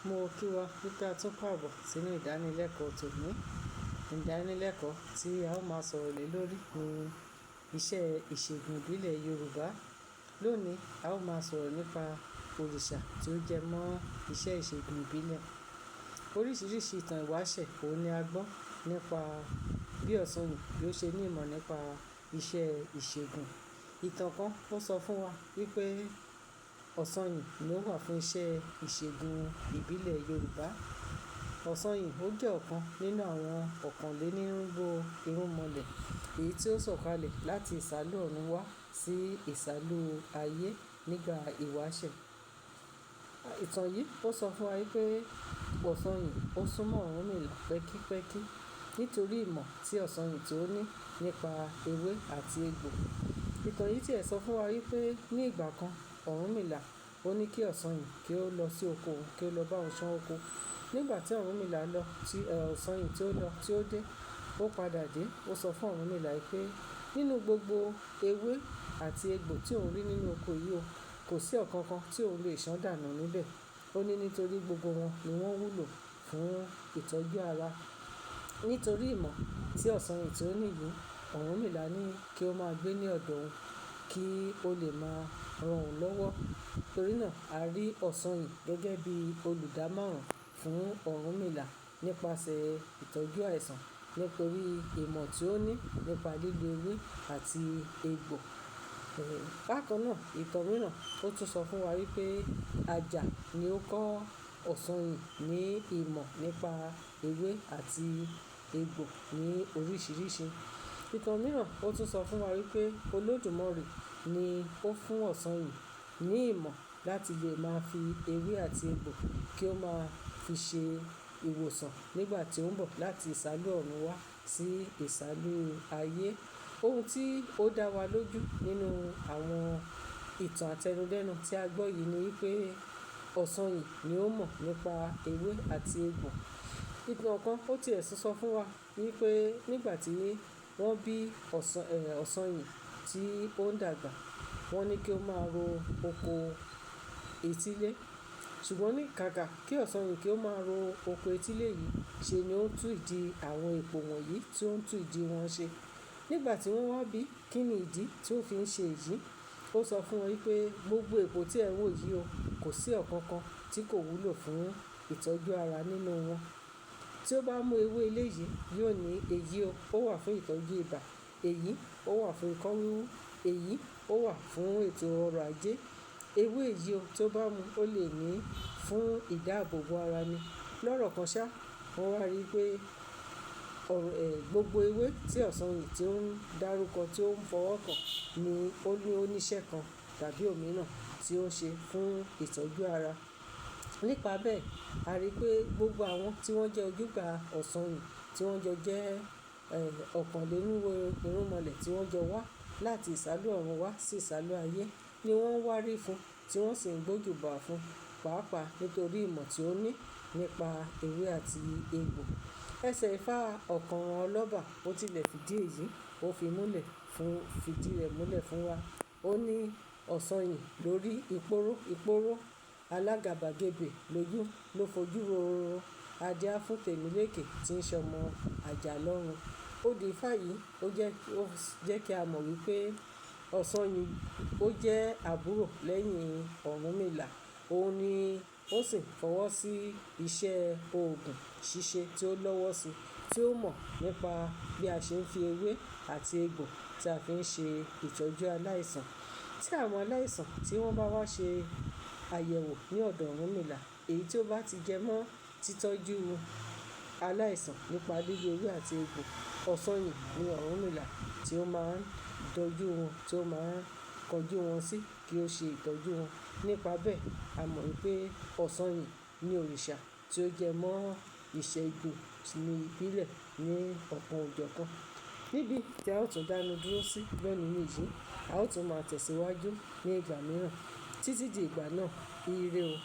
Mo kí wa wípé a tún káàbọ̀ sínú ìdánilẹ́kọ̀ọ́ tòní. Ìdánilẹ́kọ̀ọ́ tí a ó máa sọ̀rọ̀ lé lórí ni iṣẹ́ ìṣègùn ìbílẹ̀ Yorùbá. Lónìí, a ó máa sọ̀rọ̀ nípa òrìṣà tí ó jẹ mọ́ iṣẹ́ ìṣègùn ìbílẹ̀. Oríṣiríṣi ìtàn ìwáṣẹ̀ òun ni a gbọ́ nípa bí Ọ̀ṣunyì bí ó ṣe ní ìmọ̀ nípa iṣẹ́ ìṣègùn. Ìtàn kan ó sọ fún wa wípé Ọ̀ṣunyì ni ó wà fún iṣẹ́ ìṣègùn ìbílẹ̀ Yorùbá. Ọ̀ṣunyì ó jẹ́ ọ̀kan nínú àwọn ọ̀kànlénírínwó irúnmọlẹ̀ èyí tí ó sọ̀kalẹ̀ láti ìsàlú ọ̀run wá sí ìsàlú ayé nígbà ìwáṣẹ̀. Ìtàn yìí ó sọ fún wa wípé Ọ̀ṣunyì ó súnmọ́ Ọ̀rúnmìlà pẹ́kípẹ́kí nítorí ìmọ̀ tí Ọ̀ṣunyì tí ó ní nípa ewé àti egbò. Ìtàn yìí tí ẹ̀ sọ fún wa wípé ní ìgbà kan Ọ̀rúnmìlà ó ní kí Ọ̀ṣunyì kí ó lọ sí oko òun kí ó lọ bá òun ṣán oko. Nígbà tí Ọ̀rúnmìlà lọ tí Ọ̀ṣunyì tí ó lọ tí ó dé, ó padà dé ó sọ fún Ọ̀rúnmìlà wípé nínú gbogbo ewé àti egbò tí òun rí nínú oko yìí o, kò sí ọ̀kankan tí òun lè ṣán dànù níbẹ̀. Ó ní nítorí gbogbo wọn ni wọ́n wúlò fún ìtọ́jú ara. Nítorí ìmọ̀ tí Ọ̀ṣunyì tí ó ní yìí, Ọ̀rúnmìlà ní kí ó máa gbé ní ọ̀dọ̀ òun kí ó lè máa ran òun lọ́wọ́. Torí náà a rí Ọ̀ṣunyì gẹ́gẹ́ bí olùdámọ̀ràn fún Ọ̀rúnmìlà nípasẹ̀ ìtọ́jú àìsàn nítorí ìmọ̀ tí ó ní nípa lílo ewé àti egbò. Bákan náà, ìtàn mìíràn ó tún sọ fún wa wípé Àjà ni ó kọ́ Ọ̀ṣunyì ní ìmọ̀ nípa ewé àti egbò ní oríṣiríṣi. Ìtàn mìíràn ó tún sọ fún wa wípé Olódùmarè ni ó fún Ọ̀ṣunyì ní ìmọ̀ láti lè máa fi ewé àti egbò kí ó máa fi ṣe ìwòsàn nígbà tí ó ń bọ̀ láti ìsàlú ọ̀run wá sí ìsàlú ayé. Ohun tí ó dá wa lójú nínú àwọn ìtàn àtẹnudẹ́nu tí a gbọ́ yìí ni wípé Ọ̀ṣunyì ni ó mọ̀ nípa ewé àti egbò. Ìtàn kan ó ti ẹ̀ tún sọ fún wa wípé nígbà tí wọ́n bí Ọ̀ṣunyì tí ó ń dàgbà, wọ́n ní kí ó máa ro oko etílé. Ṣùgbọ́n ní kàkà kí Ọ̀ṣunyì kí ó máa ro oko etílé yìí, ṣe ni ó ń tú ìdí àwọn èpò wọ̀nyí tí ó ń tú ìdí wọn ṣe. Nígbà tí wọ́n wá bí kí ni ìdí tí ó fi ń ṣe èyí, ó sọ fún wọn wípé gbogbo èpò tí ẹ wò yìí o, kò sí ọ̀kankan tí kò wúlò fún ìtọ́jú ara nínú wọn. Tí ó bá mú ewé ilé yìí, yóò ní èyí o, ó wà fún ìtọ́jú ibà, èyí ó wà fún ikọ́ wíwú, èyí ó wà fún ètò ọrọ̀ ajé. Ewé yìí o tí ó bá mú ó lè ní fún ìdáàbòbò ara ni. Lọ́rọ̀ kan ṣá, wọ́n wá rí pé gbogbo ewé tí Ọ̀ṣunyì tí ó ń dárúkọ tí ó ń fọwọ́ kàn ni ó ní oníṣẹ́ kan tàbí òmíràn tí ó ń ṣe fún ìtọ́jú ara. Nípa bẹ́ẹ̀, a rí pé gbogbo àwọn tí wọ́n jẹ́ ojúgbà Ọ̀ṣunyì tí wọ́n jẹ́ ọ̀kànlénírínwó irúnmọlẹ̀ tí wọ́n jọ wá láti ìsàlú ọ̀run wá sí ìsàlú ayé ni wọ́n ń wárí fún, tí wọ́n sì ń gbójúbà fún, pàápàá nítorí ìmọ̀ tí ó ní nípa ewé àti egbò. Ẹsẹ̀ Ifá ọ̀kànràn ọlọ́bà ó tilẹ̀ fìdí èyí, ó fìdí rẹ̀ múlẹ̀ fún wa. Ó ní Ọ̀ṣunyì lórí ìpòró alágàbàgebè lójú ló fojú roro. Adíá fún Tèmílékè tí ń ṣọmọ Àjàlọ́run. Odi Ifá yìí ó jẹ́ kí a mọ̀ wípé Ọ̀ṣunyì ó jẹ́ àbúrò lẹ́yìn Ọ̀rúnmìlà. Òun ni ó sì fọwọ́ sí iṣẹ́ òògùn ṣíṣe tí ó lọ́wọ́ sí, tí ó mọ̀ nípa bí a ṣe ń fi ewé àti egbò tí a fi ń ṣe ìtọ́jú aláìsàn. Tí àwọn aláìsàn tí wọ́n bá wá ṣe àyẹ̀wò ní ọ̀dọ̀ Ọ̀rúnmìlà, èyí tí ó bá ti jẹ mọ́ títọ́jú aláìsàn nípa lílo ewé àti egbò, Ọ̀ṣunyì ni Ọ̀rúnmìlà tí ó máa ń dojú wọn, tí ó máa ń kọjú wọn sí kí ó ṣe ìtọ́jú wọn. Nípa bẹ́ẹ̀, a mọ̀ wípé Ọ̀ṣunyì ni òrìṣà tí ó jẹ mọ́ ìṣègùn ní ìbílẹ̀ ní ọ̀kan òjọ̀ kan. Níbi tí a ó tún dánu dúró sí lónìí nìyí, a ó tún máa tẹ̀síwájú ní ìgbà mìíràn. Títí di ìgbà náà, ire o.